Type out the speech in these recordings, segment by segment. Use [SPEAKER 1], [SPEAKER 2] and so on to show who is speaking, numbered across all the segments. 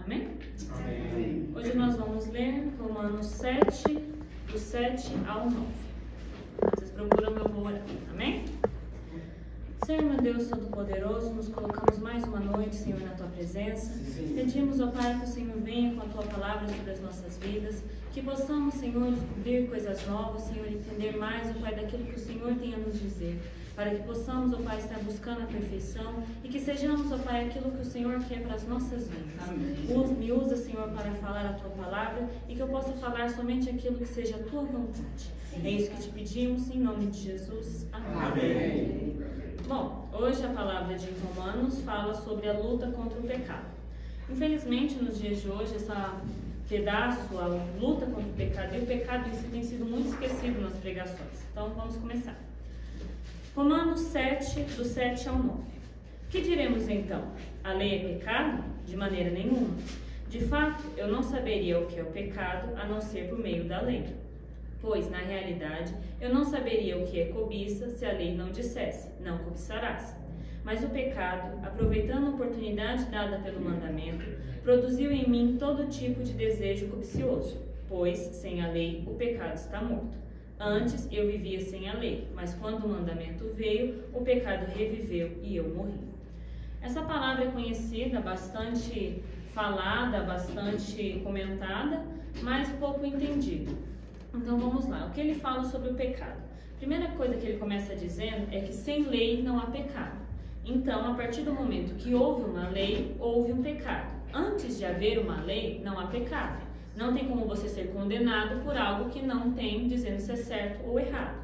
[SPEAKER 1] Amém?
[SPEAKER 2] Amém.
[SPEAKER 1] Hoje nós vamos ler Romanos 7, do 7 ao 9. Vocês procuram, eu vou orar. Amém? Senhor, meu Deus Todo-Poderoso, nos colocamos mais uma noite, Senhor, na Tua presença. Pedimos, ó Pai, que o Senhor venha com a Tua palavra sobre as nossas vidas, que possamos, Senhor, descobrir coisas novas, Senhor, entender mais, ó Pai, daquilo que o Senhor tem a nos dizer, para que possamos, ó Pai, estar buscando a perfeição e que sejamos, ó Pai, aquilo que o Senhor quer para as nossas vidas. Me usa, Senhor, para falar a Tua palavra e que eu possa falar somente aquilo que seja a Tua vontade. É isso que te pedimos, em nome de Jesus. Amém. Bom, hoje a palavra de Romanos fala sobre a luta contra o pecado. Infelizmente, nos dias de hoje, essa pedaço, a luta contra o pecado e o pecado em si tem sido muito esquecido nas pregações. Então, vamos começar. Romanos 7, do 7 ao 9. O que diremos então? A lei é pecado? De maneira nenhuma. De fato, eu não saberia o que é o pecado, a não ser por meio da lei. Pois, na realidade, eu não saberia o que é cobiça se a lei não dissesse, não cobiçarás. Mas o pecado, aproveitando a oportunidade dada pelo mandamento, produziu em mim todo tipo de desejo cobicioso, pois, sem a lei, o pecado está morto. Antes eu vivia sem a lei, mas quando o mandamento veio, o pecado reviveu e eu morri. Essa palavra é conhecida, bastante falada, bastante comentada, mas pouco entendida. Então vamos lá, o que ele fala sobre o pecado? Primeira coisa que ele começa dizendo é que sem lei não há pecado. Então, a partir do momento que houve uma lei, houve um pecado. Antes de haver uma lei, não há pecado. Não tem como você ser condenado por algo que não tem, dizendo se é certo ou errado.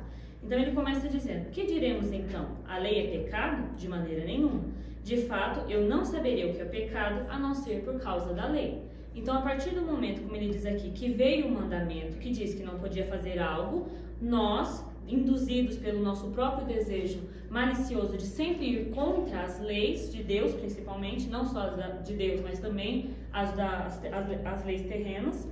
[SPEAKER 1] Então ele começa dizendo, que diremos então? A lei é pecado? De maneira nenhuma. De fato, eu não saberia o que é pecado, a não ser por causa da lei. Então, a partir do momento, como ele diz aqui, que veio o mandamento que diz que não podia fazer algo, nós, induzidos pelo nosso próprio desejo malicioso de sempre ir contra as leis de Deus, principalmente, não só as de Deus, mas também as leis terrenas,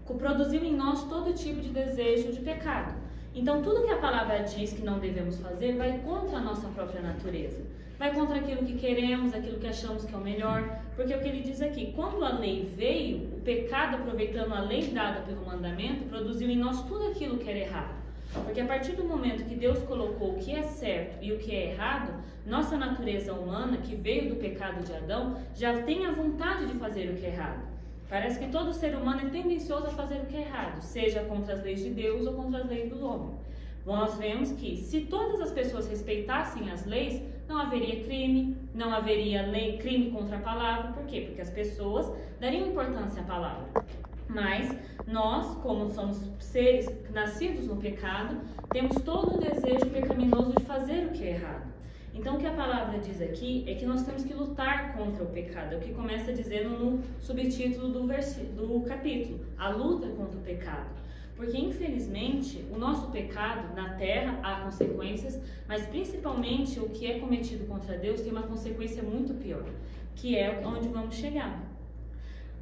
[SPEAKER 1] produziu em nós todo tipo de desejo de pecado. Então, tudo que a palavra diz que não devemos fazer vai contra a nossa própria natureza. Vai contra aquilo que queremos, aquilo que achamos que é o melhor, porque o que ele diz aqui, quando a lei veio, o pecado, aproveitando a lei dada pelo mandamento, produziu em nós tudo aquilo que era errado. Porque a partir do momento que Deus colocou o que é certo e o que é errado, nossa natureza humana, que veio do pecado de Adão, já tem a vontade de fazer o que é errado. Parece que todo ser humano é tendencioso a fazer o que é errado, seja contra as leis de Deus ou contra as leis do homem. Nós vemos que se todas as pessoas respeitassem as leis, não haveria crime, não haveria crime contra a palavra. Por quê? Porque as pessoas dariam importância à palavra. Mas nós, como somos seres nascidos no pecado, temos todo o desejo pecaminoso de fazer o que é errado. Então o que a palavra diz aqui é que nós temos que lutar contra o pecado. É o que começa dizendo no subtítulo do capítulo, a luta contra o pecado. Porque, infelizmente, o nosso pecado na terra há consequências, mas principalmente o que é cometido contra Deus tem uma consequência muito pior, que é onde vamos chegar.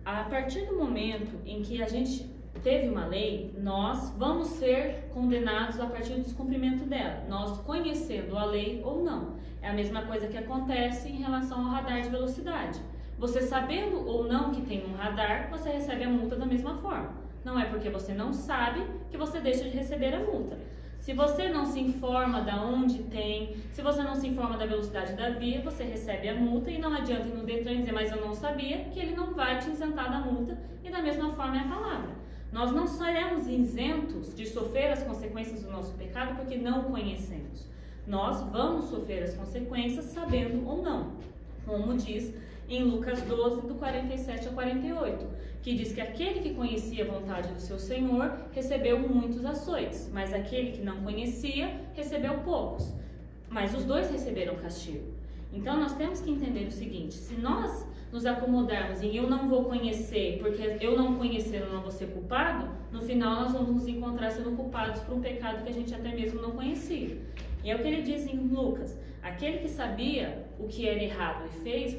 [SPEAKER 1] A partir do momento em que a gente teve uma lei, nós vamos ser condenados a partir do descumprimento dela, nós conhecendo a lei ou não. É a mesma coisa que acontece em relação ao radar de velocidade. Você sabendo ou não que tem um radar, você recebe a multa da mesma forma. Não é porque você não sabe que você deixa de receber a multa. Se você não se informa de onde tem, se você não se informa da velocidade da via, você recebe a multa e não adianta ir no Detran dizer, mas eu não sabia, que ele não vai te isentar da multa, e da mesma forma é a palavra. Nós não seremos isentos de sofrer as consequências do nosso pecado porque não conhecemos. Nós vamos sofrer as consequências sabendo ou não, como diz em Lucas 12, do 47 ao 48, que diz que aquele que conhecia a vontade do seu Senhor recebeu muitos açoites, mas aquele que não conhecia recebeu poucos. Mas os dois receberam castigo. Então nós temos que entender o seguinte, se nós nos acomodarmos em eu não vou conhecer, porque eu não conhecer eu não vou ser culpado, no final nós vamos nos encontrar sendo culpados por um pecado que a gente até mesmo não conhecia. E é o que ele diz em Lucas, aquele que sabia o que era errado e fez,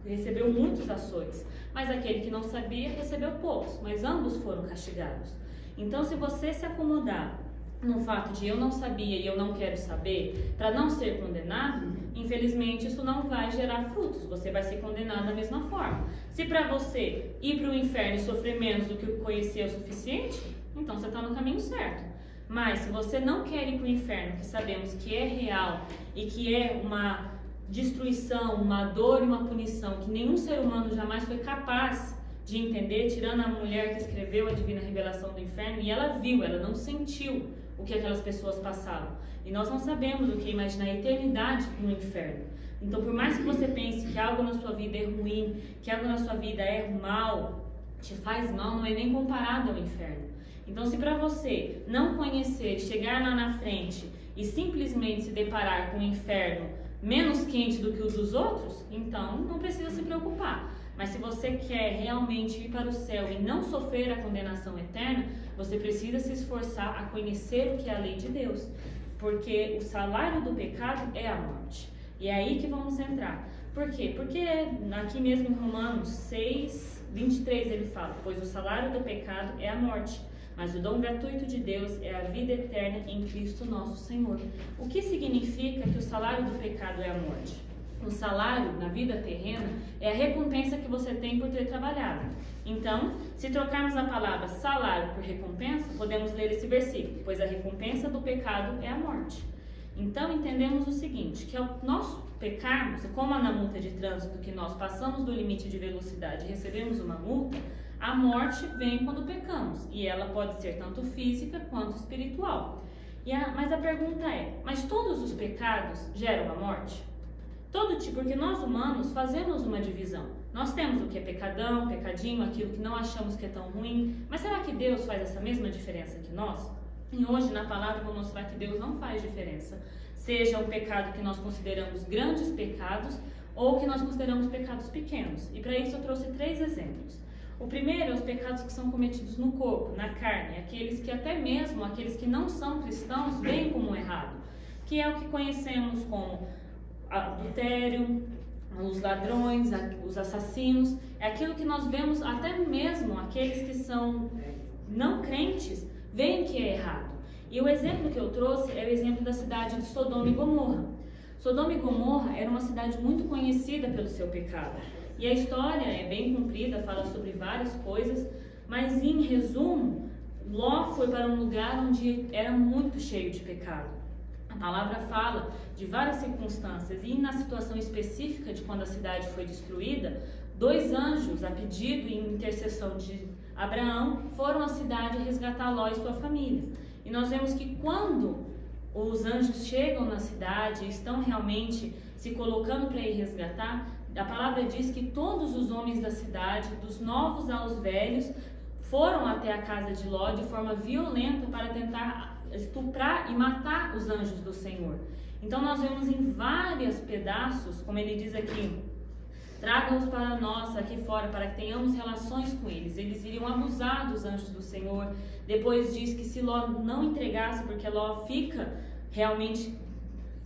[SPEAKER 1] recebeu muitos açoites, mas aquele que não sabia recebeu poucos, mas ambos foram castigados. Então, se você se acomodar no fato de eu não sabia e eu não quero saber, para não ser condenado, infelizmente isso não vai gerar frutos, você vai ser condenado da mesma forma. Se para você ir para o inferno e sofrer menos do que conhecer é o suficiente, então você está no caminho certo. Mas se você não quer ir para o inferno, que sabemos que é real e que é uma destruição, uma dor e uma punição que nenhum ser humano jamais foi capaz de entender, tirando a mulher que escreveu a Divina Revelação do Inferno, e ela viu, ela não sentiu o que aquelas pessoas passavam. E nós não sabemos o que é imaginar a eternidade no inferno. Então, por mais que você pense que algo na sua vida é ruim, que algo na sua vida é mal, te faz mal, não é nem comparado ao inferno. Então, se para você não conhecer, chegar lá na frente e simplesmente se deparar com um inferno menos quente do que os dos outros, então não precisa se preocupar. Mas se você quer realmente ir para o céu e não sofrer a condenação eterna, você precisa se esforçar a conhecer o que é a lei de Deus. Porque o salário do pecado é a morte. E é aí que vamos entrar. Por quê? Porque aqui mesmo em Romanos 6, 23 ele fala: pois o salário do pecado é a morte, mas o dom gratuito de Deus é a vida eterna em Cristo nosso Senhor. O que significa que o salário do pecado é a morte? O salário na vida terrena é a recompensa que você tem por ter trabalhado. Então, se trocarmos a palavra salário por recompensa, podemos ler esse versículo: pois a recompensa do pecado é a morte. Então, entendemos o seguinte, que ao nós pecarmos, como na multa de trânsito, que nós passamos do limite de velocidade e recebemos uma multa, a morte vem quando pecamos, e ela pode ser tanto física quanto espiritual. Mas a pergunta é, mas todos os pecados geram a morte? Todo tipo, porque nós humanos fazemos uma divisão. Nós temos o que é pecadão, pecadinho, aquilo que não achamos que é tão ruim, mas será que Deus faz essa mesma diferença que nós? E hoje na palavra eu vou mostrar que Deus não faz diferença. Seja um pecado que nós consideramos grandes pecados ou que nós consideramos pecados pequenos. E para isso eu trouxe 3 exemplos. O primeiro é os pecados que são cometidos no corpo, na carne, aqueles que até mesmo aqueles que não são cristãos veem como errado, que é o que conhecemos como adultério, os ladrões, os assassinos, é aquilo que nós vemos até mesmo aqueles que são não crentes veem que é errado. E o exemplo que eu trouxe é o exemplo da cidade de Sodoma e Gomorra. Sodoma e Gomorra era uma cidade muito conhecida pelo seu pecado. E a história é bem comprida, fala sobre várias coisas, mas em resumo, Ló foi para um lugar onde era muito cheio de pecado. A palavra fala de várias circunstâncias e na situação específica de quando a cidade foi destruída, 2 anjos, a pedido e intercessão de Abraão, foram à cidade resgatar Ló e sua família. E nós vemos que quando os anjos chegam na cidade e estão realmente se colocando para ir resgatar, a palavra diz que todos os homens da cidade, dos novos aos velhos, foram até a casa de Ló de forma violenta para tentar estuprar e matar os anjos do Senhor. Então nós vemos em vários pedaços, como ele diz aqui, tragam-os para nós aqui fora, para que tenhamos relações com eles. Eles iriam abusar dos anjos do Senhor. Depois diz que se Ló não entregasse, porque Ló fica realmente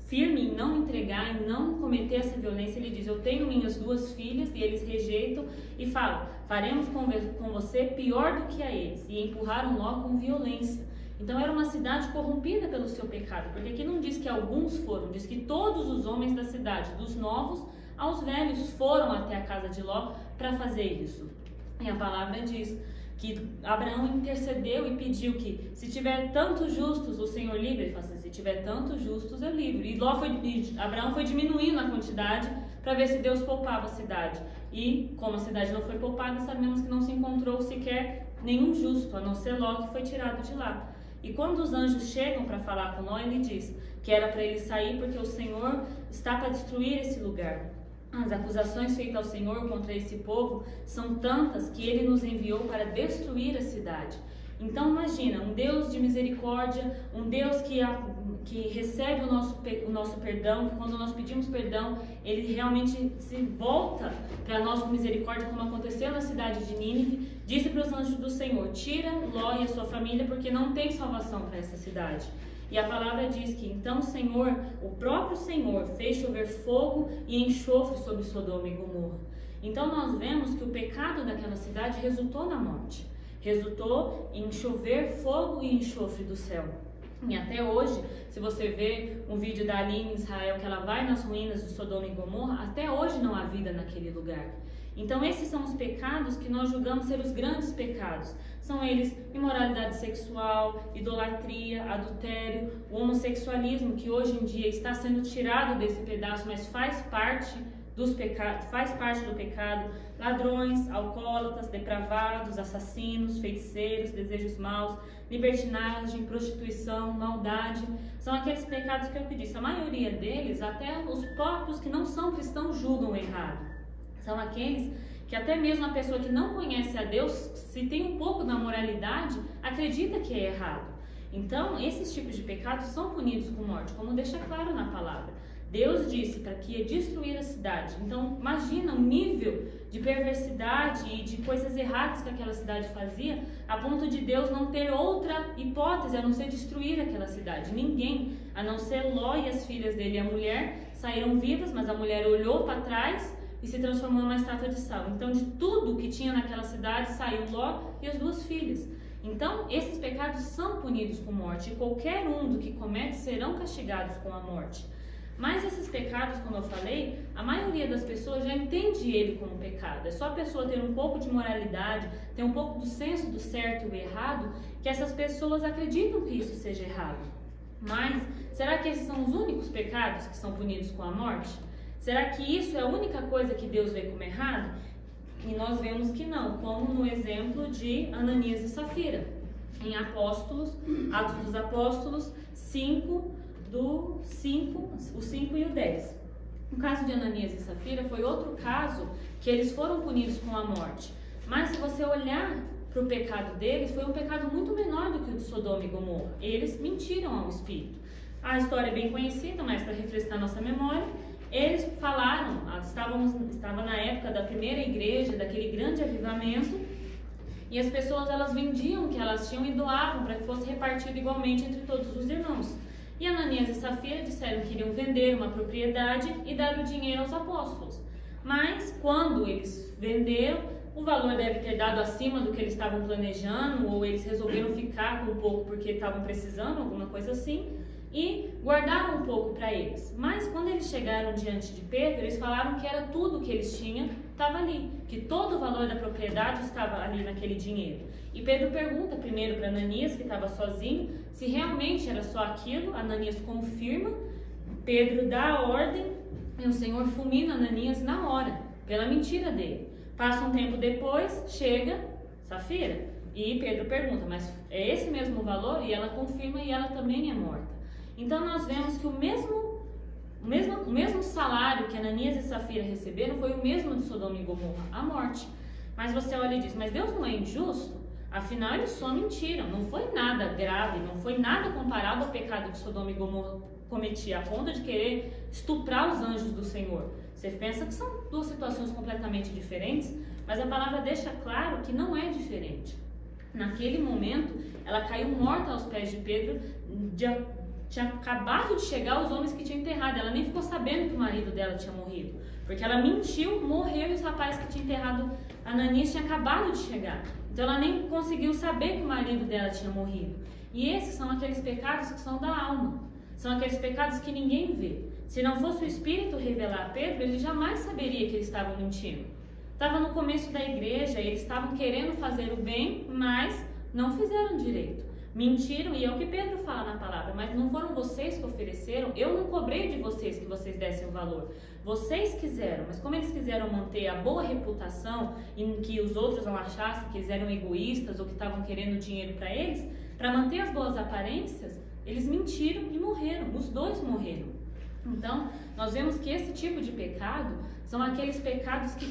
[SPEAKER 1] firme em não entregar, em não cometer essa violência, ele diz: eu tenho minhas 2 filhas, e eles rejeitam e falam: faremos com você pior do que a eles. E empurraram Ló com violência. Então era uma cidade corrompida pelo seu pecado, porque aqui não diz que alguns foram, diz que todos os homens da cidade, dos novos aos velhos, foram até a casa de Ló para fazer isso. E a palavra diz que Abraão intercedeu e pediu que, se tiver tantos justos, o Senhor livre. Ele fala assim: se tiver tantos justos, eu livre. E Abraão foi diminuindo a quantidade para ver se Deus poupava a cidade. E como a cidade não foi poupada, sabemos que não se encontrou sequer nenhum justo, a não ser Ló, que foi tirado de lá. E quando os anjos chegam para falar com Ló, ele diz que era para ele sair porque o Senhor está para destruir esse lugar. As acusações feitas ao Senhor contra esse povo são tantas que ele nos enviou para destruir a cidade. Então imagina, um Deus de misericórdia, um Deus que recebe o nosso perdão, que quando nós pedimos perdão, ele realmente se volta para nós com misericórdia, como aconteceu na cidade de Nínive. Disse para os anjos do Senhor: tira Ló e a sua família, porque não tem salvação para essa cidade. E a palavra diz que então o próprio Senhor fez chover fogo e enxofre sobre Sodoma e Gomorra. Então nós vemos que o pecado daquela cidade resultou na morte. Resultou em chover fogo e enxofre do céu. E até hoje, se você vê um vídeo da Aline em Israel, que ela vai nas ruínas de Sodoma e Gomorra, até hoje não há vida naquele lugar. Então esses são os pecados que nós julgamos ser os grandes pecados. São eles imoralidade sexual, idolatria, adultério, o homossexualismo, que hoje em dia está sendo tirado desse pedaço, mas faz parte do pecado, ladrões, alcoólatras, depravados, assassinos, feiticeiros, desejos maus, libertinagem, prostituição, maldade. São aqueles pecados que eu disse, a maioria deles, até os próprios que não são cristãos julgam errado. São aqueles que até mesmo a pessoa que não conhece a Deus, se tem um pouco da moralidade, acredita que é errado. Então, esses tipos de pecados são punidos com morte, como deixa claro na palavra. Deus disse para que ia destruir a cidade. Então, imagina o nível de perversidade e de coisas erradas que aquela cidade fazia, a ponto de Deus não ter outra hipótese a não ser destruir aquela cidade. Ninguém, a não ser Ló e as filhas dele e a mulher, saíram vivas, mas a mulher olhou para trás e se transformou numa estátua de sal. Então, de tudo que tinha naquela cidade, saiu Ló e as duas filhas. Então, esses pecados são punidos com morte, e qualquer um do que comete serão castigados com a morte. Mas esses pecados, como eu falei, a maioria das pessoas já entende ele como pecado. É só a pessoa ter um pouco de moralidade, ter um pouco do senso do certo e o errado, que essas pessoas acreditam que isso seja errado. Mas, será que esses são os únicos pecados que são punidos com a morte? Será que isso é a única coisa que Deus vê como errado? E nós vemos que não, como no exemplo de Ananias e Safira, em Atos dos Apóstolos 5, o 5 e o 10. O caso de Ananias e Safira foi outro caso que eles foram punidos com a morte. Mas se você olhar para o pecado deles, foi um pecado muito menor do que o de Sodoma e Gomorra. Eles mentiram ao Espírito. A história é bem conhecida, mas para refrescar nossa memória, eles falaram, estava na época da primeira igreja, daquele grande avivamento, e as pessoas elas vendiam o que elas tinham e doavam para que fosse repartido igualmente entre todos os irmãos. E Ananias e Safira disseram que iriam vender uma propriedade e dar o dinheiro aos apóstolos. Mas quando eles venderam, o valor deve ter dado acima do que eles estavam planejando, ou eles resolveram ficar com um pouco porque estavam precisando, alguma coisa assim, e guardaram um pouco para eles. Mas quando eles chegaram diante de Pedro, eles falaram que era tudo que eles tinham, estava ali, que todo o valor da propriedade estava ali naquele dinheiro. E Pedro pergunta primeiro para Ananias, que estava sozinho, se realmente era só aquilo. Ananias confirma, Pedro dá a ordem e o Senhor fulmina Ananias na hora, pela mentira dele. Passa um tempo depois, chega Safira e Pedro pergunta, mas é esse mesmo valor? E ela confirma e ela também é morta. Então nós vemos que o mesmo salário que Ananias e Safira receberam foi o mesmo de Sodoma e Gomorra, a morte. Mas você olha e diz, mas Deus não é injusto? Afinal, eles só mentiram, não foi nada grave, não foi nada comparado ao pecado que Sodoma e Gomorra cometia, a ponto de querer estuprar os anjos do Senhor. Você pensa que são duas situações completamente diferentes, mas a palavra deixa claro que não é diferente. Naquele momento, ela caiu morta aos pés de Pedro, tinha acabado de chegar os homens que tinham enterrado, ela nem ficou sabendo que o marido dela tinha morrido, porque ela mentiu, morreu e os rapazes que tinham enterrado Ananias tinham acabado de chegar. Então ela nem conseguiu saber que o marido dela tinha morrido. E esses são aqueles pecados que são da alma. São aqueles pecados que ninguém vê. Se não fosse o Espírito revelar a Pedro, ele jamais saberia que eles estavam mentindo. Estava no começo da igreja, eles estavam querendo fazer o bem, mas não fizeram direito. Mentiram, e é o que Pedro fala na palavra, mas não foram vocês que ofereceram, eu não cobrei de vocês que vocês dessem o valor. Vocês quiseram, mas como eles quiseram manter a boa reputação e que os outros não achassem que eles eram egoístas ou que estavam querendo dinheiro para eles, para manter as boas aparências, eles mentiram e morreram, os dois morreram. Então, nós vemos que esse tipo de pecado são aqueles pecados que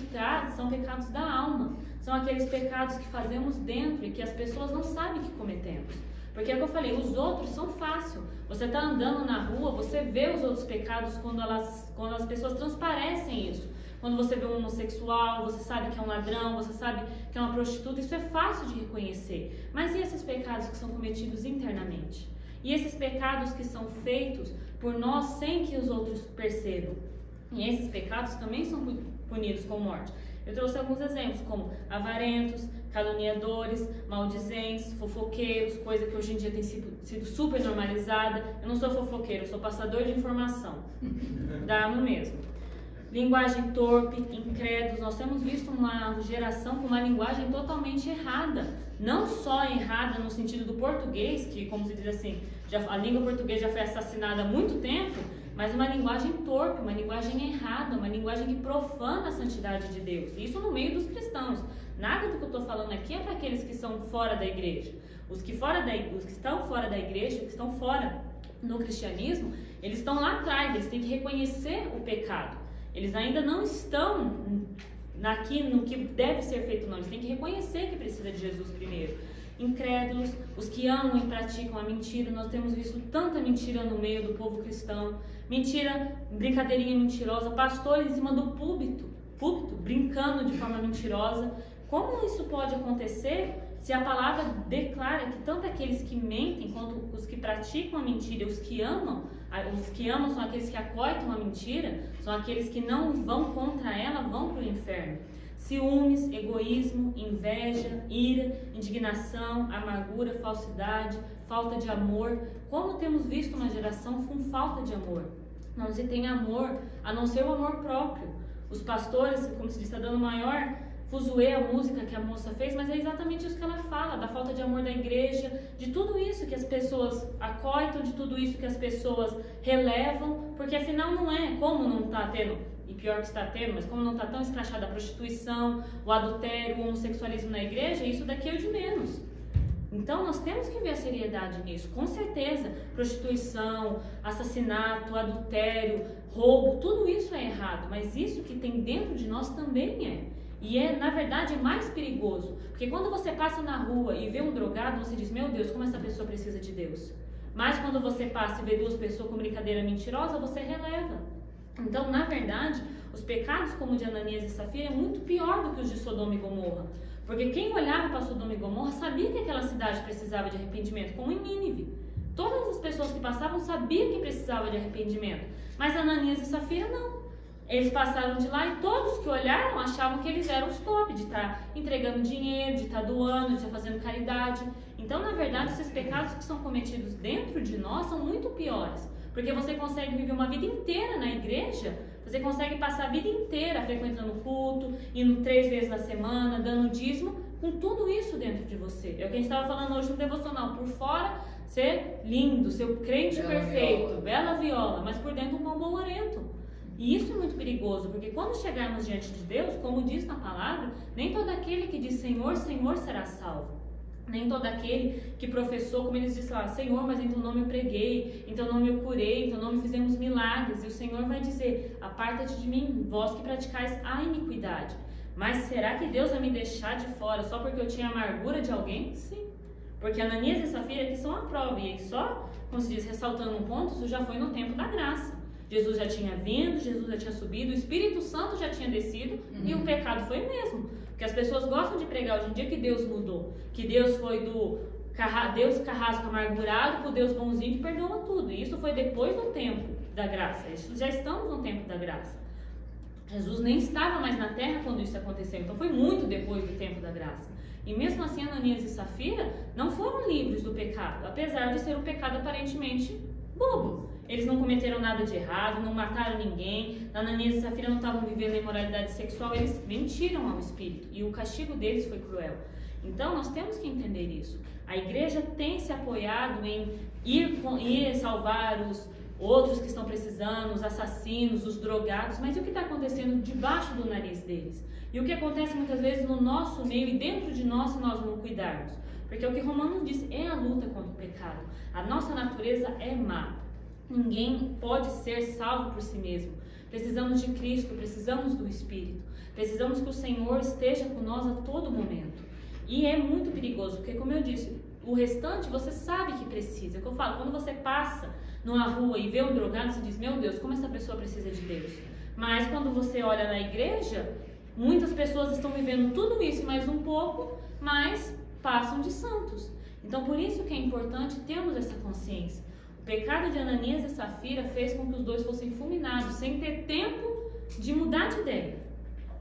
[SPEAKER 1] são pecados da alma, são aqueles pecados que fazemos dentro e que as pessoas não sabem que cometemos. Porque é o que eu falei, os outros são fácil. Você está andando na rua, você vê os outros pecados quando as pessoas transparecem isso. Quando você vê um homossexual, você sabe que é um ladrão, você sabe que é uma prostituta, isso é fácil de reconhecer. Mas e esses pecados que são cometidos internamente? E esses pecados que são feitos por nós sem que os outros percebam? E esses pecados também são punidos com morte. Eu trouxe alguns exemplos, como avarentos, caluniadores, maldizentes, fofoqueiros, coisa que hoje em dia tem sido super normalizada. Eu não sou fofoqueiro, eu sou passador de informação. Dá no mesmo. Linguagem torpe, incrédulos. Nós temos visto uma geração com uma linguagem totalmente errada. Não só errada no sentido do português, que, como se diz assim, a língua portuguesa já foi assassinada há muito tempo, mas uma linguagem torpe, uma linguagem errada, uma linguagem que profana a santidade de Deus. Isso no meio dos cristãos. Nada do que eu estou falando aqui é para aqueles que são fora da igreja. Os que estão fora da igreja, que estão fora no cristianismo, eles estão lá atrás, eles têm que reconhecer o pecado. Eles ainda não estão aqui no que deve ser feito, não. Eles têm que reconhecer que precisa de Jesus primeiro. Incrédulos, os que amam e praticam a mentira. Nós temos visto tanta mentira no meio do povo cristão. Mentira, brincadeirinha mentirosa, pastores em cima do púlpito, brincando de forma mentirosa. Como isso pode acontecer se a palavra declara que tanto aqueles que mentem quanto os que praticam a mentira, os que amam são aqueles que acoitam a mentira, são aqueles que não vão contra ela, vão para o inferno. Ciúmes, egoísmo, inveja, ira, indignação, amargura, falsidade, falta de amor. Como temos visto uma geração com falta de amor? Não se tem amor, a não ser o amor próprio. Os pastores, como se diz, está dando maior fuzuê a música que a moça fez, mas é exatamente isso que ela fala, da falta de amor da igreja, de tudo isso que as pessoas acoitam, de tudo isso que as pessoas relevam, porque afinal não é, como não está tendo, e pior que está tendo, mas como não está tão escrachada a prostituição, o adultério, o homossexualismo na igreja, isso daqui é o de menos. Então nós temos que ver a seriedade nisso, com certeza. Prostituição, assassinato, adultério, roubo, tudo isso é errado, mas isso que tem dentro de nós também é. E na verdade, é mais perigoso, porque quando você passa na rua e vê um drogado, você diz, meu Deus, como essa pessoa precisa de Deus. Mas quando você passa e vê duas pessoas com brincadeira mentirosa, você releva. Então, na verdade, os pecados como o de Ananias e Safira é muito pior do que os de Sodoma e Gomorra. Porque quem olhava para Sodoma e Gomorra sabia que aquela cidade precisava de arrependimento, como em Nínive. Todas as pessoas que passavam sabiam que precisava de arrependimento, mas Ananias e Safira não. Eles passaram de lá e todos que olharam achavam que eles eram os top, de estar entregando dinheiro, de estar doando, de estar fazendo caridade. Então, na verdade, esses pecados que são cometidos dentro de nós são muito piores. Porque você consegue viver uma vida inteira na igreja, você consegue passar a vida inteira frequentando culto, indo 3 vezes na semana, dando dízimo, com tudo isso dentro de você. É o que a gente estava falando hoje no devocional. Por fora, ser lindo, ser o crente perfeito, bela viola, mas por dentro um pão bolorento. E isso é muito perigoso, porque quando chegarmos diante de Deus, como diz na palavra, nem todo aquele que diz Senhor, Senhor será salvo. Nem todo aquele que professou, como eles disseram lá, Senhor, mas em teu nome eu preguei, em teu nome eu curei, em teu nome fizemos milagres. E o Senhor vai dizer, aparta-te de mim, vós que praticais a iniquidade. Mas será que Deus vai me deixar de fora só porque eu tinha amargura de alguém? Sim. Porque Ananias e Safira aqui são a prova. E só, como se diz, ressaltando um ponto, isso já foi no tempo da graça. Jesus já tinha vindo, Jesus já tinha subido, o Espírito Santo já tinha descido e o pecado foi o mesmo. Porque as pessoas gostam de pregar hoje em dia que Deus mudou, que Deus foi do Deus carrasco amargurado para o Deus bonzinho que perdoa tudo. E isso foi depois do tempo da graça. Isso já estamos no tempo da graça. Jesus nem estava mais na terra quando isso aconteceu, então foi muito depois do tempo da graça. E mesmo assim, Ananias e Safira não foram livres do pecado, apesar de ser um pecado aparentemente bobo. Eles não cometeram nada de errado, não mataram ninguém. Ananias e Safira não estavam vivendo a imoralidade sexual, eles mentiram ao Espírito. E o castigo deles foi cruel. Então, nós temos que entender isso. A igreja tem se apoiado em ir salvar os outros que estão precisando, os assassinos, os drogados. Mas e o que está acontecendo debaixo do nariz deles? E o que acontece muitas vezes no nosso meio e dentro de nós se nós não cuidarmos? Porque o que Romanos diz é a luta contra o pecado. A nossa natureza é má. Ninguém pode ser salvo por si mesmo. Precisamos de Cristo, precisamos do Espírito. Precisamos que o Senhor esteja com nós a todo momento. E é muito perigoso, porque como eu disse, o restante você sabe que precisa. É o que eu falo, quando você passa numa rua e vê um drogado, você diz, meu Deus, como essa pessoa precisa de Deus. Mas quando você olha na igreja, muitas pessoas estão vivendo tudo isso, mais um pouco, mas passam de santos. Então por isso que é importante termos essa consciência. O pecado de Ananias e Safira fez com que os dois fossem fulminados, sem ter tempo de mudar de ideia.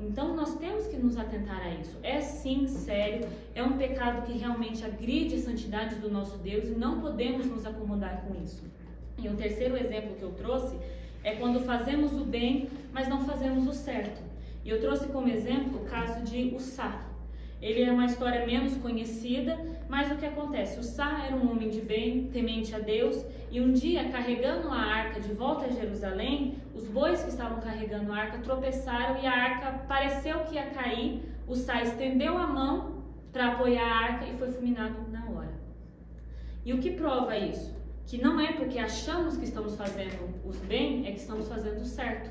[SPEAKER 1] Então nós temos que nos atentar a isso. É sim sério, é um pecado que realmente agride a santidade do nosso Deus e não podemos nos acomodar com isso. E o terceiro exemplo que eu trouxe é quando fazemos o bem, mas não fazemos o certo. E eu trouxe como exemplo o caso de Ussá. Ele é uma história menos conhecida, mas o que acontece? Ussá era um homem de bem, temente a Deus, e um dia, carregando a arca de volta a Jerusalém, os bois que estavam carregando a arca tropeçaram e a arca pareceu que ia cair. Ussá estendeu a mão para apoiar a arca e foi fulminado na hora. E o que prova isso? Que não é porque achamos que estamos fazendo o bem, é que estamos fazendo o certo.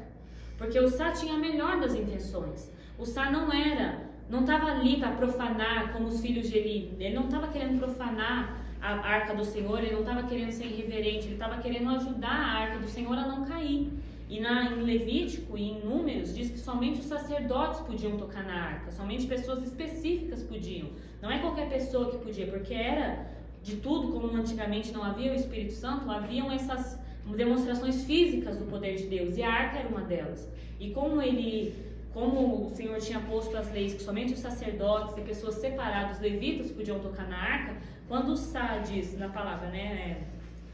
[SPEAKER 1] Porque Ussá tinha a melhor das intenções. Ussá não estava ali para profanar como os filhos de Eli. Ele não estava querendo profanar a arca do Senhor, ele não estava querendo ser irreverente, ele estava querendo ajudar a arca do Senhor a não cair. E em Levítico e em Números diz que somente os sacerdotes podiam tocar na arca, somente pessoas específicas podiam. Não é qualquer pessoa que podia, porque era de tudo, como antigamente não havia o Espírito Santo, haviam essas demonstrações físicas do poder de Deus, e a arca era uma delas. E como o Senhor tinha posto as leis que somente os sacerdotes e pessoas separadas, os levitas, podiam tocar na arca, quando Ussá diz na palavra,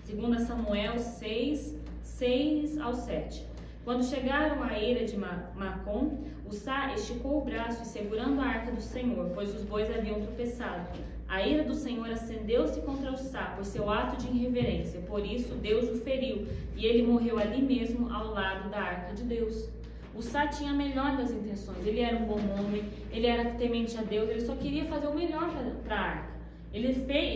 [SPEAKER 1] 2 Samuel 6 ao 7. Quando chegaram à eira de Macom, Ussá esticou o braço e segurando a arca do Senhor, pois os bois haviam tropeçado. A ira do Senhor acendeu-se contra Ussá por seu ato de irreverência, por isso Deus o feriu, e ele morreu ali mesmo ao lado da arca de Deus. Ussá tinha a melhor das intenções, ele era um bom homem, ele era temente a Deus, ele só queria fazer o melhor para a arca. Ele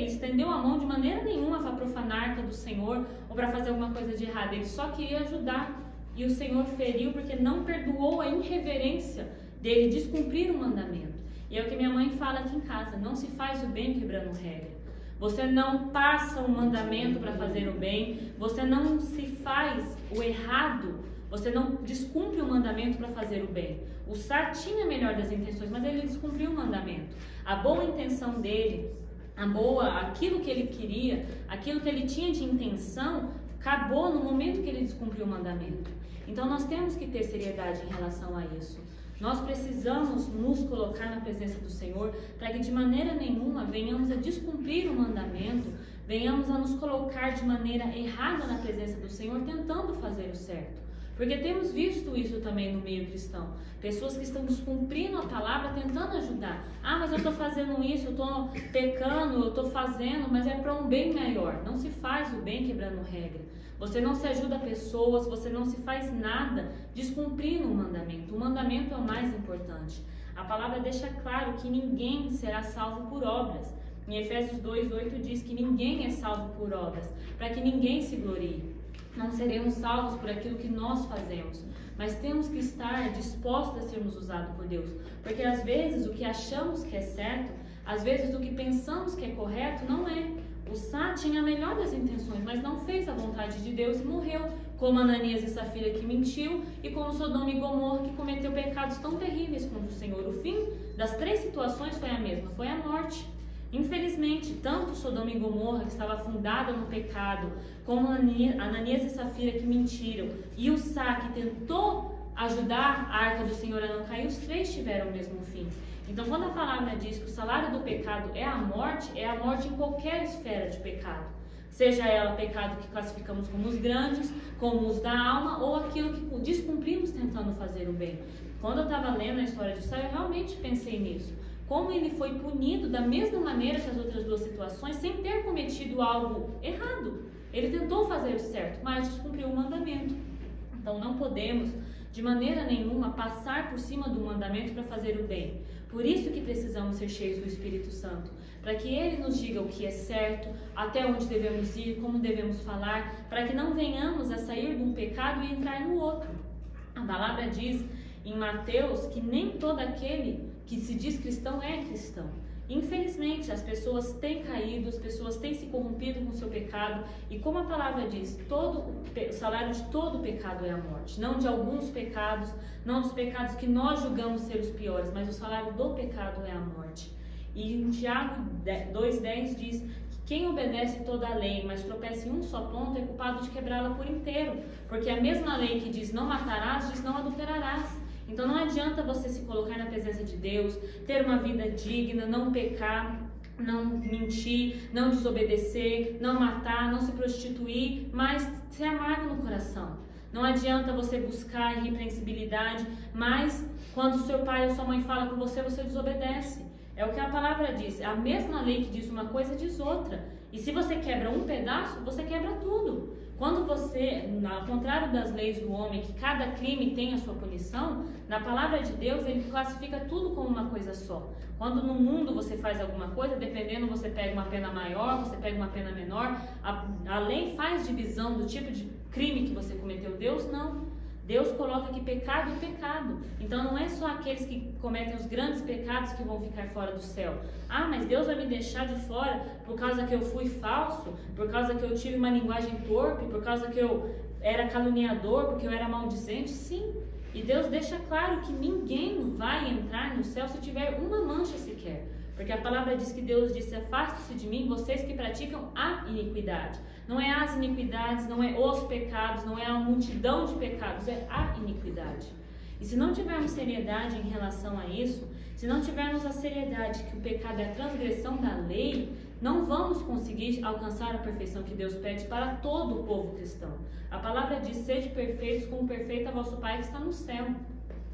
[SPEAKER 1] estendeu a mão de maneira nenhuma para profanar a arca do Senhor ou para fazer alguma coisa de errado, ele só queria ajudar. E o Senhor feriu porque não perdoou a irreverência dele descumprir o mandamento. E é o que minha mãe fala aqui em casa: não se faz o bem quebrando regra. Você não passa um mandamento para fazer o bem, você não se faz o errado, você não descumpre o mandamento para fazer o bem. Ussá tinha a melhor das intenções, mas ele descumpriu o mandamento. A boa intenção dele, aquilo que ele queria, aquilo que ele tinha de intenção, acabou no momento que ele descumpriu o mandamento. Então nós temos que ter seriedade em relação a isso. Nós precisamos nos colocar na presença do Senhor para que de maneira nenhuma venhamos a descumprir o mandamento, venhamos a nos colocar de maneira errada na presença do Senhor, tentando fazer o certo. Porque temos visto isso também no meio cristão. Pessoas que estão descumprindo a palavra, tentando ajudar. Ah, mas eu estou fazendo isso, eu estou pecando, eu estou fazendo, mas é para um bem maior. Não se faz o bem quebrando regra. Você não se ajuda pessoas, você não se faz nada descumprindo o mandamento. O mandamento é o mais importante. A palavra deixa claro que ninguém será salvo por obras. Em Efésios 2:8 diz que ninguém é salvo por obras, para que ninguém se glorie. Não seremos salvos por aquilo que nós fazemos, mas temos que estar dispostos a sermos usados por Deus, porque às vezes o que achamos que é certo, às vezes o que pensamos que é correto, não é. Ussá tinha a melhor das intenções, mas não fez a vontade de Deus e morreu, como Ananias e Safira que mentiu, e como Sodoma e Gomorra que cometeu pecados tão terríveis contra o Senhor. O fim das três situações foi a mesma, foi a morte. Infelizmente, tanto Sodoma e Gomorra, que estava fundada no pecado, como Ananias e Safira que mentiram, e Ussá que tentou ajudar a arca do Senhor a não cair, os três tiveram o mesmo fim. Então, quando a palavra diz que o salário do pecado é a morte em qualquer esfera de pecado. Seja ela pecado que classificamos como os grandes, como os da alma, ou aquilo que descumprimos tentando fazer o bem. Quando eu estava lendo a história de Ussá, eu realmente pensei nisso. Como ele foi punido da mesma maneira que as outras duas situações, sem ter cometido algo errado. Ele tentou fazer o certo, mas descumpriu o mandamento. Então não podemos, de maneira nenhuma, passar por cima do mandamento para fazer o bem. Por isso que precisamos ser cheios do Espírito Santo, para que Ele nos diga o que é certo, até onde devemos ir, como devemos falar, para que não venhamos a sair de um pecado e entrar no outro. A palavra diz em Mateus que nem todo aquele que se diz cristão é cristão. Infelizmente, as pessoas têm caído, as pessoas têm se corrompido com o seu pecado, e como a palavra diz, o salário de todo pecado é a morte. Não de alguns pecados, não dos pecados que nós julgamos ser os piores, mas o salário do pecado é a morte. E em Tiago 2,10 diz que quem obedece toda a lei, mas tropeça em um só ponto, é culpado de quebrá-la por inteiro. Porque a mesma lei que diz não matarás, diz não adulterarás. Então não adianta você se colocar na presença de Deus, ter uma vida digna, não pecar, não mentir, não desobedecer, não matar, não se prostituir, mas ser amargo no coração. Não adianta você buscar irrepreensibilidade, mas quando seu pai ou sua mãe fala com você, você desobedece. É o que a palavra diz. A mesma lei que diz uma coisa, diz outra. E se você quebra um pedaço, você quebra tudo. Quando você, ao contrário das leis do homem, que cada crime tem a sua punição, na palavra de Deus ele classifica tudo como uma coisa só. Quando no mundo você faz alguma coisa, dependendo, você pega uma pena maior, você pega uma pena menor, a lei faz divisão do tipo de crime que você cometeu. Deus não. Deus coloca aqui pecado e pecado. Então não é só aqueles que cometem os grandes pecados que vão ficar fora do céu. Ah, mas Deus vai me deixar de fora por causa que eu fui falso, por causa que eu tive uma linguagem torpe, por causa que eu era caluniador, porque eu era maldizente? Sim. E Deus deixa claro que ninguém vai entrar no céu se tiver uma mancha sequer. Porque a palavra diz que Deus disse: afaste-se de mim, vocês que praticam a iniquidade. Não é as iniquidades, não é os pecados, não é a multidão de pecados, é a iniquidade. E se não tivermos seriedade em relação a isso, se não tivermos a seriedade que o pecado é a transgressão da lei, não vamos conseguir alcançar a perfeição que Deus pede para todo o povo cristão. A palavra diz: sede perfeitos como perfeito é vosso Pai que está no céu.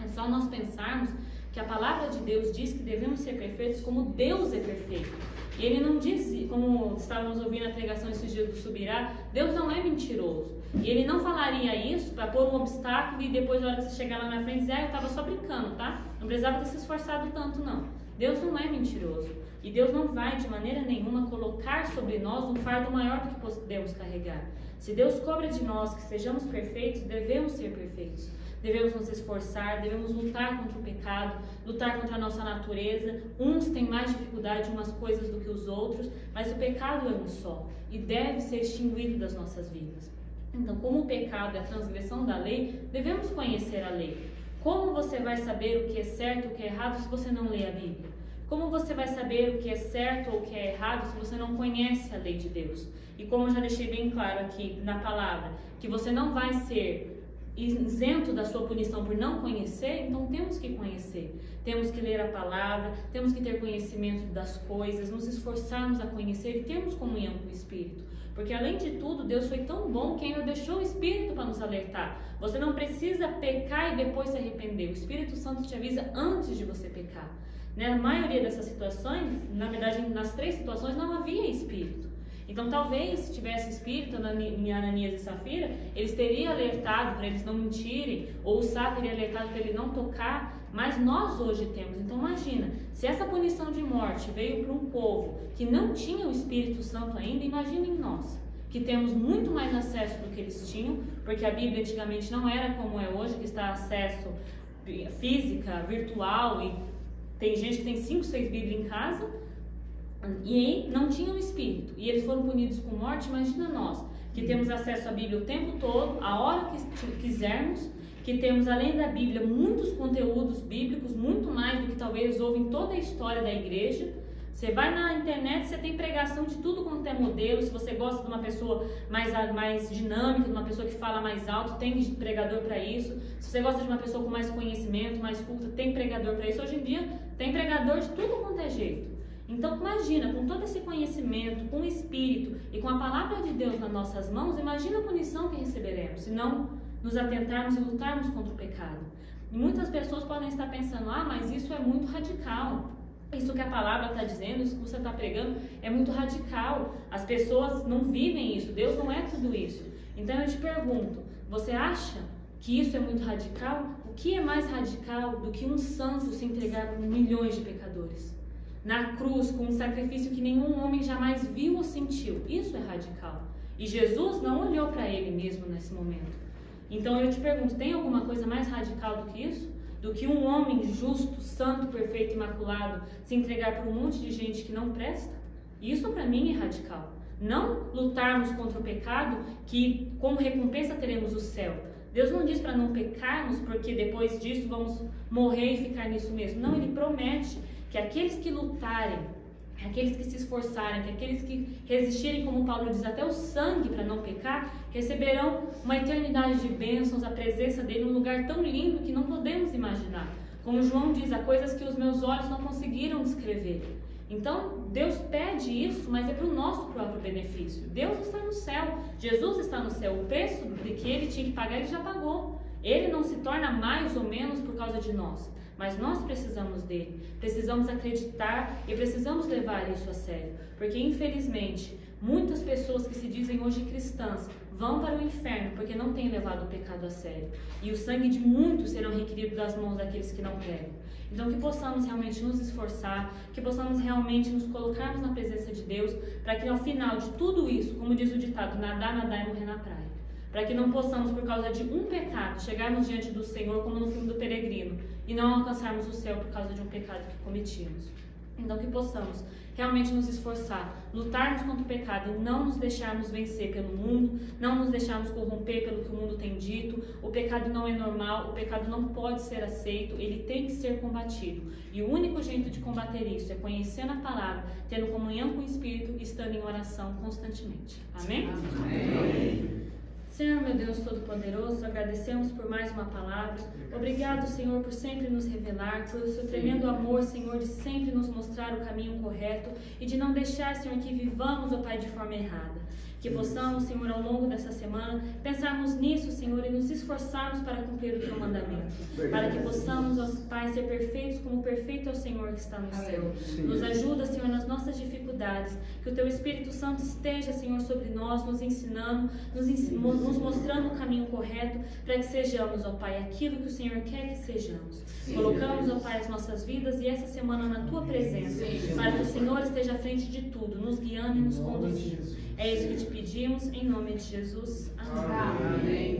[SPEAKER 1] É só nós pensarmos que a palavra de Deus diz que devemos ser perfeitos como Deus é perfeito. E ele não diz, como estávamos ouvindo a pregação esses dias do Subirá, Deus não é mentiroso. E ele não falaria isso para pôr um obstáculo e depois, na hora que você chegar lá na frente, dizer: eu estava só brincando, tá? Não precisava ter se esforçado tanto, não. Deus não é mentiroso. E Deus não vai, de maneira nenhuma, colocar sobre nós um fardo maior do que podemos carregar. Se Deus cobra de nós que sejamos perfeitos, devemos ser perfeitos. Devemos nos esforçar, devemos lutar contra o pecado, lutar contra a nossa natureza. Uns têm mais dificuldade em umas coisas do que os outros, mas o pecado é um só e deve ser extinguido das nossas vidas. Então, como o pecado é a transgressão da lei, devemos conhecer a lei. Como você vai saber o que é certo e o que é errado se você não lê a Bíblia? Como você vai saber o que é certo ou o que é errado se você não conhece a lei de Deus? E como eu já deixei bem claro aqui na palavra, que você não vai ser isento da sua punição por não conhecer, então temos que conhecer, temos que ler a palavra, temos que ter conhecimento das coisas, nos esforçarmos a conhecer e termos comunhão com o Espírito, porque além de tudo, Deus foi tão bom que ainda deixou o Espírito para nos alertar. Você não precisa pecar e depois se arrepender, o Espírito Santo te avisa antes de você pecar. Na maioria dessas situações, na verdade nas 3 situações não havia Espírito. Então talvez se tivesse Espírito em Ananias e Safira, eles teriam alertado para eles não mentirem, ou o Sá teria alertado para ele não tocar, mas nós hoje temos. Então imagina, se essa punição de morte veio para um povo que não tinha o Espírito Santo ainda, imaginem nós, que temos muito mais acesso do que eles tinham, porque a Bíblia antigamente não era como é hoje, que está acesso física, virtual, e tem gente que tem 5, 6 Bíblias em casa, e não tinham o Espírito, e eles foram punidos com morte. Imagina nós, que temos acesso à Bíblia o tempo todo, a hora que quisermos, que temos além da Bíblia muitos conteúdos bíblicos, muito mais do que talvez houve em toda a história da igreja. Você vai na internet, você tem pregação de tudo quanto é modelo. Se você gosta de uma pessoa mais dinâmica, de uma pessoa que fala mais alto, tem pregador para isso. Se você gosta de uma pessoa com mais conhecimento, mais culta, tem pregador para isso. Hoje em dia tem pregador de tudo quanto é jeito. Então imagina, com todo esse conhecimento, com o Espírito e com a palavra de Deus nas nossas mãos, imagina a punição que receberemos, se não nos atentarmos e lutarmos contra o pecado. E muitas pessoas podem estar pensando: ah, mas isso é muito radical. Isso que a palavra está dizendo, isso que você está pregando é muito radical. As pessoas não vivem isso, Deus não é tudo isso. Então eu te pergunto, você acha que isso é muito radical? O que é mais radical do que um santo se entregar por milhões de pecadores? Na cruz, com um sacrifício que nenhum homem jamais viu ou sentiu. Isso é radical. E Jesus não olhou para ele mesmo nesse momento. Então eu te pergunto, tem alguma coisa mais radical do que isso? Do que um homem justo, santo, perfeito, imaculado se entregar por um monte de gente que não presta? Isso para mim é radical. Não lutarmos contra o pecado, que como recompensa teremos o céu. Deus não diz para não pecarmos, porque depois disso vamos morrer e ficar nisso mesmo. Não, Ele promete que aqueles que lutarem aqueles que se esforçarem, que aqueles que resistirem, como Paulo diz, até o sangue para não pecar, receberão uma eternidade de bênçãos, a presença dele, um lugar tão lindo que não podemos imaginar. Como João diz, há coisas que os meus olhos não conseguiram descrever. Então, Deus pede isso, mas é para o nosso próprio benefício. Deus está no céu, Jesus está no céu, o preço de que ele tinha que pagar, ele já pagou. Ele não se torna mais ou menos por causa de nós, mas nós precisamos dele, precisamos acreditar e precisamos levar isso a sério, porque infelizmente muitas pessoas que se dizem hoje cristãs vão para o inferno porque não têm levado o pecado a sério, e o sangue de muitos serão requerido das mãos daqueles que não querem. Então que possamos realmente nos esforçar, que possamos realmente nos colocarmos na presença de Deus, para que ao final de tudo isso, como diz o ditado, nadar e morrer na praia. Para que não possamos, por causa de um pecado, chegarmos diante do Senhor, como no filme do Peregrino, e não alcançarmos o céu por causa de um pecado que cometíamos. Então que possamos realmente nos esforçar, lutarmos contra o pecado e não nos deixarmos vencer pelo mundo, não nos deixarmos corromper pelo que o mundo tem dito. O pecado não é normal, o pecado não pode ser aceito, ele tem que ser combatido. E o único jeito de combater isso é conhecendo a palavra, tendo comunhão com o Espírito e estando em oração constantemente. Amém? Amém. Senhor, meu Deus Todo-Poderoso, agradecemos por mais uma palavra. Obrigado, Senhor, por sempre nos revelar, pelo seu tremendo amor, Senhor, de sempre nos mostrar o caminho correto e de não deixar, Senhor, que vivamos, ó Pai, de forma errada. Que possamos, Senhor, ao longo dessa semana, pensarmos nisso, Senhor, e nos esforçarmos para cumprir o teu mandamento. Para que possamos, ó Pai, ser perfeitos como perfeito é o Senhor que está no céu. Nos ajuda, Senhor, nas nossas dificuldades. Que o teu Espírito Santo esteja, Senhor, sobre nós, nos ensinando, nos mostrando o caminho correto, para que sejamos, ó Pai, aquilo que o Senhor quer que sejamos. Colocamos, ó Pai, as nossas vidas e essa semana na tua presença, para que o Senhor esteja à frente de tudo, nos guiando e nos conduzindo. É isso que te pedimos, em nome de Jesus. Amém.